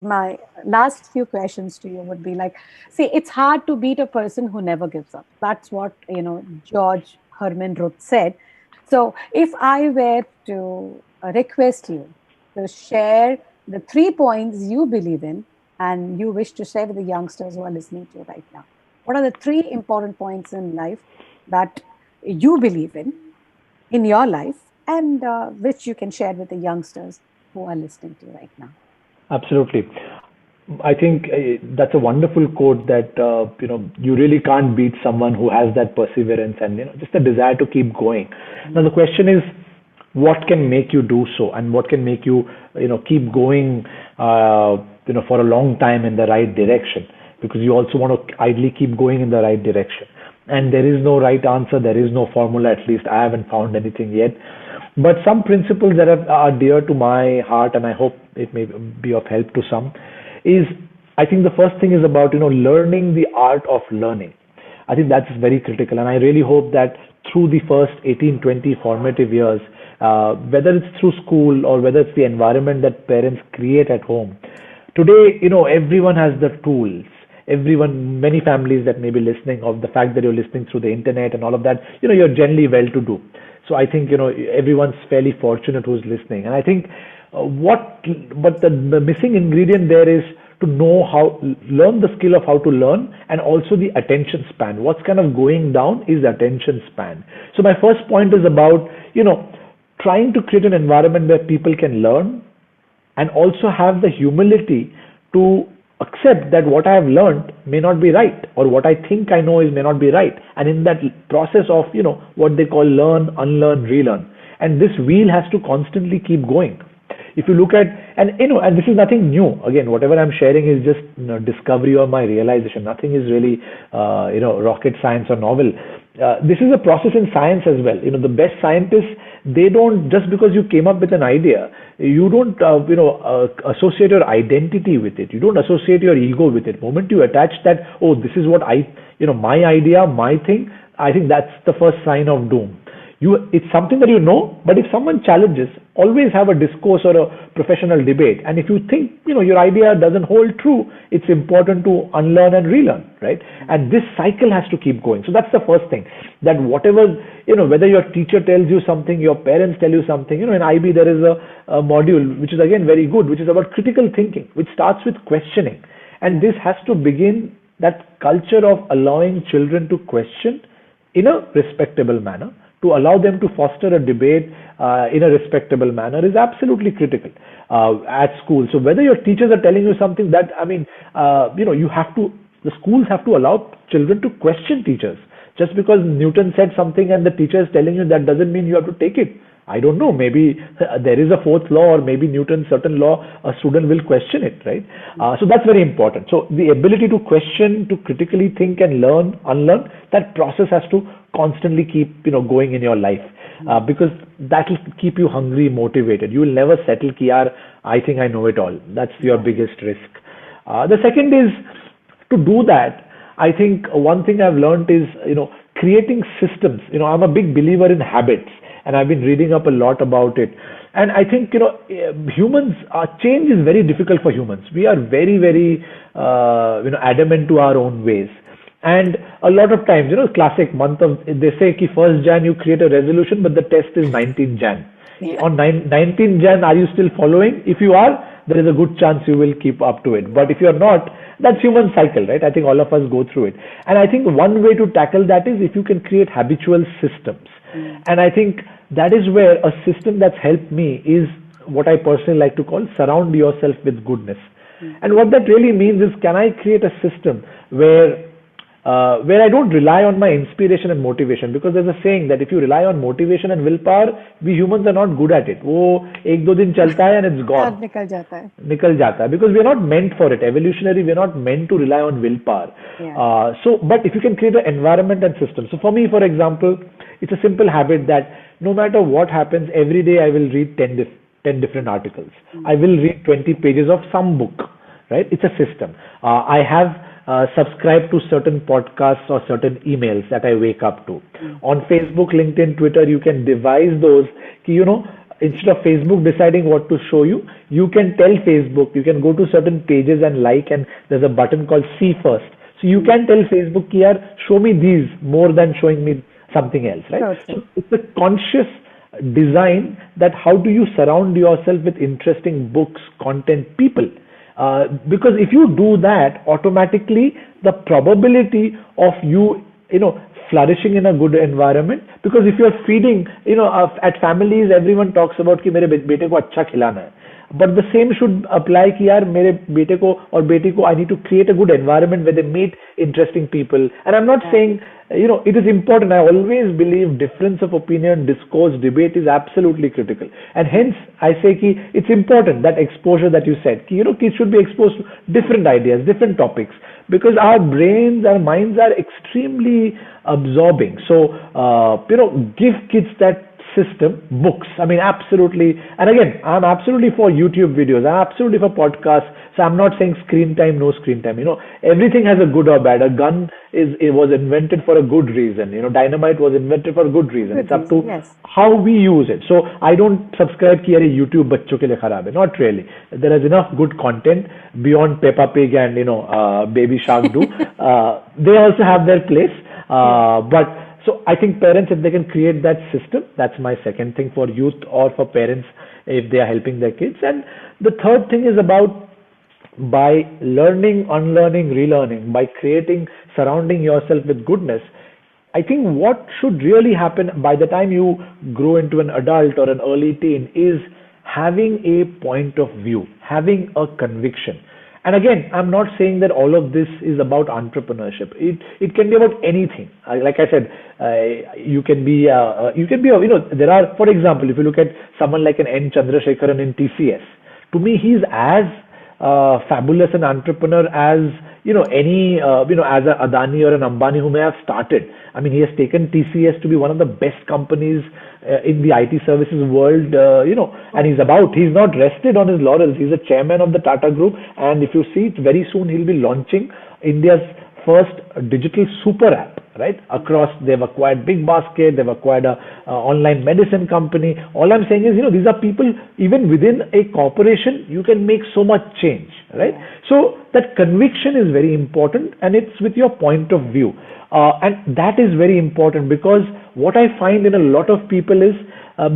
My last few questions to you would be like, see, it's hard to beat a person who never gives up. That's what, George Herman Ruth said. So if I were to request you to share the 3 points you believe in and you wish to share with the youngsters who are listening to you right now, what are the three important points in life that you believe in your life and which you can share with the youngsters who are listening to you right now? Absolutely. I think that's a wonderful quote that you really can't beat someone who has that perseverance and just the desire to keep going. Now the question is, what can make you do so, and what can make you keep going for a long time in the right direction, because you also want to ideally keep going in the right direction. And there is no right answer, there is no formula. At least I haven't found anything yet, but some principles that are dear to my heart, and I hope it may be of help to some, is, I think the first thing is about learning the art of learning. I think that's very critical, and I really hope that through the first 18, 20 formative years, whether it's through school or whether it's the environment that parents create at home, today everyone has the tools. Everyone, many families that may be listening, of the fact that you're listening through the internet and all of that, you're generally well to do. So I think everyone's fairly fortunate who's listening, and I think what but the missing ingredient there is to know how, learn the skill of how to learn, and also the attention span. What's kind of going down is attention span. So my first point is about trying to create an environment where people can learn and also have the humility to accept that what I have learned may not be right, or what I think I know is may not be right. And in that process of what they call learn, unlearn, relearn, and this wheel has to constantly keep going. If you look at, and this is nothing new. Again, whatever I'm sharing is just discovery or my realization. Nothing is really rocket science or novel. This is a process in science as well. The best scientists, they don't, just because you came up with an idea, you don't associate your identity with it. You don't associate your ego with it. Moment you attach that, oh, this is what my idea, my thing, I think that's the first sign of doom. It's something that but if someone challenges, always have a discourse or a professional debate. And if you think your idea doesn't hold true, it's important to unlearn and relearn, right? And this cycle has to keep going. So that's the first thing, that whatever, whether your teacher tells you something, your parents tell you something. In IB there is a module which is again very good, which is about critical thinking, which starts with questioning. And this has to begin, that culture of allowing children to question in a respectable manner, to allow them to foster a debate in a respectable manner, is absolutely critical at school. So whether your teachers are telling you something, that, I mean, you have to, the schools have to allow children to question teachers. Just because Newton said something and the teacher is telling you, that doesn't mean you have to take it. I don't know, maybe there is a fourth law, or maybe Newton's certain law, a student will question it, right? So that's very important. So the ability to question, to critically think and learn, unlearn, that process has to constantly keep going in your life, because that will keep you hungry, motivated. You will never settle ki yaar, I think I know it all. That's your biggest risk. The second is, to do that, I think one thing I've learned is creating systems. I'm a big believer in habits, and I've been reading up a lot about it. And I think humans, change is very difficult for humans. We are very, very adamant to our own ways. And a lot of times, classic month of, they say ki 1st Jan you create a resolution, but the test is 19th Jan. Yeah. On 19th Jan, are you still following? If you are, there is a good chance you will keep up to it. But if you're not, that's human cycle, right? I think all of us go through it. And I think one way to tackle that is if you can create habitual systems. And I think that is where a system that's helped me is what I personally like to call surround yourself with goodness. And what that really means is, can I create a system where I don't rely on my inspiration and motivation? Because there's a saying that if you rely on motivation and willpower, we humans are not good at it. वो एक दो दिन चलता है and it's gone. अब निकल जाता है. निकल जाता है, because we are not meant for it. Evolutionary, we are not meant to rely on willpower. Yeah. But if you can create an environment and system. So for me, for example, it's a simple habit that no matter what happens, every day I will read 10 different articles. I will read 20 pages of some book, right? It's a system. I have subscribed to certain podcasts or certain emails that I wake up to. On Facebook, LinkedIn, Twitter, you can devise those. Ki, instead of Facebook deciding what to show you, you can tell Facebook, you can go to certain pages and like, and there's a button called see first. So you can tell Facebook, "Ki yaar, show me these more than showing me something else," right? So So true. it's a conscious design that how do you surround yourself with interesting books, content, people. Because if you do that, automatically the probability of you, flourishing in a good environment. Because if you're feeding, at families, everyone talks about कि मेरे बेटे को अच्छा खिलाना है. But the same should apply कि यार मेरे बेटे को और बेटी को I need to create a good environment where they meet interesting people. And I'm not Yeah. saying, it is important. I always believe difference of opinion, discourse, debate is absolutely critical. And hence, I say कि it's important that exposure that you said. कि, kids should be exposed to different ideas, different topics. Because our brains, our minds are extremely absorbing. So, give kids that system, books. I mean, absolutely. And again, I'm absolutely for YouTube videos. I'm absolutely for podcasts. So I'm not saying screen time, no screen time. Everything has a good or bad. A gun it was invented for a good reason. Dynamite was invented for a good reason. It's Good up reason. to Yes. how we use it. So I don't subscribe कि अरे YouTube बच्चों के लिए खराब है. Not really. There is enough good content beyond Peppa Pig and Baby Shark do. They also have their place. Yes. But so I think parents, if they can create that system, that's my second thing for youth or for parents if they are helping their kids. And the third thing is about by learning, unlearning, relearning, by creating, surrounding yourself with goodness. I think what should really happen by the time you grow into an adult or an early teen is having a point of view, having a conviction. And again, I'm not saying that all of this is about entrepreneurship. It can be about anything. Like I said, there are, for example, if you look at someone like an N. Chandrasekharan in TCS, to me, he's as fabulous an entrepreneur as any as a Adani or an Ambani who may have started. I mean, he has taken TCS to be one of the best companies in the IT services world, and he's not rested on his laurels. He's a chairman of the Tata Group, and if you see it, very soon he'll be launching India's first digital super app, right? Across, they've acquired Big Basket, they've acquired a online medicine company. All I'm saying is, these are people, even within a corporation, you can make so much change, right? Yeah. So that conviction is very important, and it's with your point of view. And that is very important because what I find in a lot of people is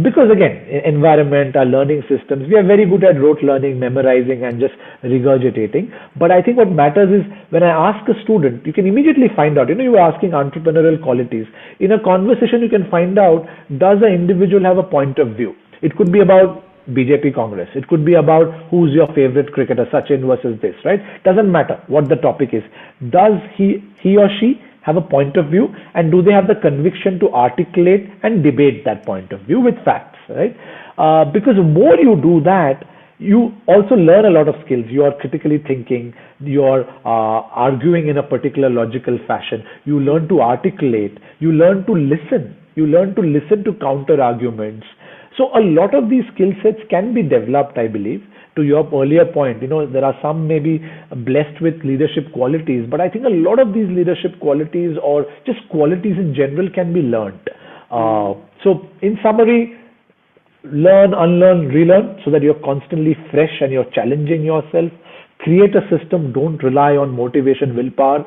because again, environment, our learning systems, we are very good at rote learning, memorizing, and just regurgitating. But I think what matters is when I ask a student, you can immediately find out. You were asking entrepreneurial qualities. In a conversation, you can find out does an individual have a point of view? It could be about BJP Congress. It could be about who's your favorite cricketer, Sachin versus this, right? Doesn't matter what the topic is. Does he or she have a point of view, and do they have the conviction to articulate and debate that point of view with facts, right? Because the more you do that, you also learn a lot of skills. You are critically thinking, you're arguing in a particular logical fashion, you learn to articulate, you learn to listen, to counter arguments. So a lot of these skill sets can be developed, I believe. To your earlier point, there are some maybe blessed with leadership qualities, but I think a lot of these leadership qualities or just qualities in general can be learned. So in summary, learn, unlearn, relearn so that you're constantly fresh and you're challenging yourself. Create a system, don't rely on motivation, willpower.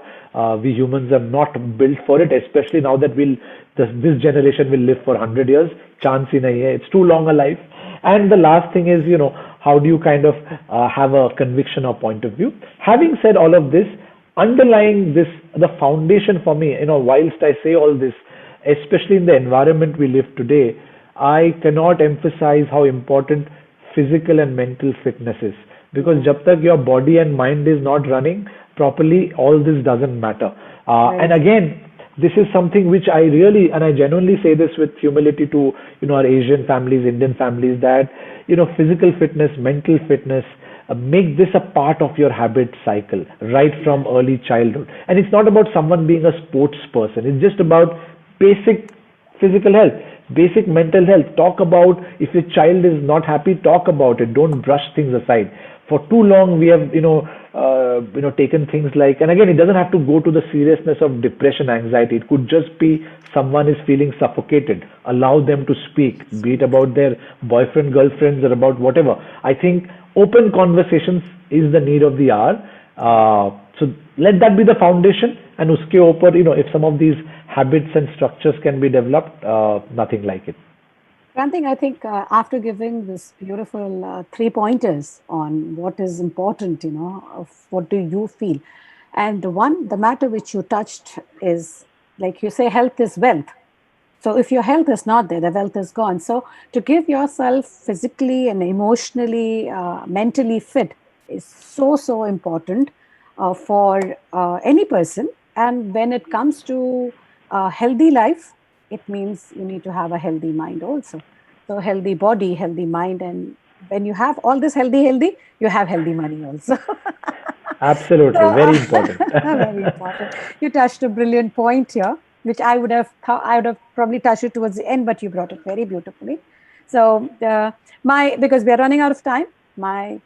We humans are not built for it, especially now that this generation will live for 100 years. Chance hi nahi hai. It's too long a life. And the last thing is, how do you kind of have a conviction or point of view? Having said all of this, underlying this, the foundation for me, whilst I say all this, especially in the environment we live today, I cannot emphasize how important physical and mental fitness is. Because jab tak your body and mind is not running properly, all this doesn't matter. Very And true. again, this is something which I really, and I genuinely say this with humility to, our Asian families, Indian families, that, physical fitness, mental fitness, make this a part of your habit cycle right from early childhood. And it's not about someone being a sports person. It's just about basic physical health, basic mental health. Talk about if your child is not happy, talk about it. Don't brush things aside. For too long, we have, taken things like, and again, it doesn't have to go to the seriousness of depression, anxiety. It could just be someone is feeling suffocated. Allow them to speak, be it about their boyfriend, girlfriends, or about whatever. I think open conversations is the need of the hour. So let that be the foundation, and uske upar, if some of these habits and structures can be developed, nothing like it. Prantik, I think after giving this beautiful three pointers on what is important, of what do you feel, and the matter which you touched is, like you say, health is wealth. So if your health is not there, the wealth is gone. So to give yourself physically and emotionally, mentally fit is so important for any person. And when it comes to healthy life, it means you need to have a healthy mind also. So healthy body, healthy mind, and when you have all this healthy, you have healthy money also. Absolutely, So, very important. very important. You touched a brilliant point here, which I would have probably touched it towards the end, but you brought it very beautifully. So, because we are running out of time, my